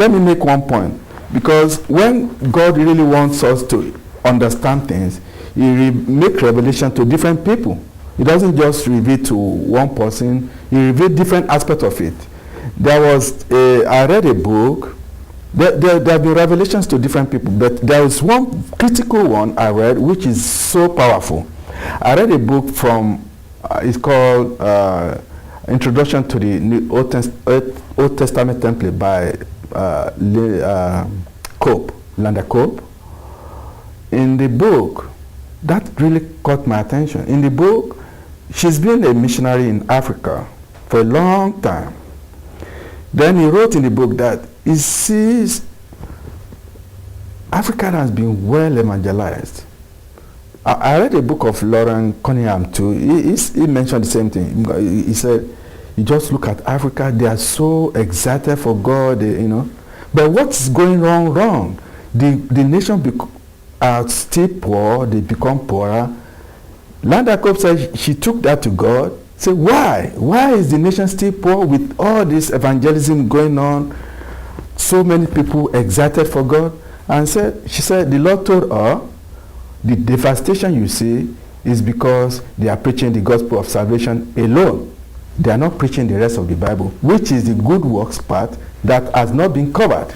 let me make one point, because when God really wants us to understand things, he make revelation to different people. He doesn't just reveal to one person, he reveals different aspects of it. I read a book. There have been revelations to different people, but there is one critical one I read which is so powerful. I read a book from, it's called Introduction to the Old Testament Template by Landa Cope. In the book, that really caught my attention. In the book, she's been a missionary in Africa for a long time. Then he wrote in the book that he sees Africa has been well evangelized. I read a book of Lauren Cunningham too. He mentioned the same thing. He said, you just look at Africa, they are so excited for God, But what's going wrong? The nation are still poor, they become poorer. Landa Cope said she took that to God. Said, why? Why is the nation still poor with all this evangelism going on? So many people excited for God. And she said, the Lord told her, the devastation you see is because they are preaching the gospel of salvation alone. They are not preaching the rest of the Bible, which is the good works part that has not been covered.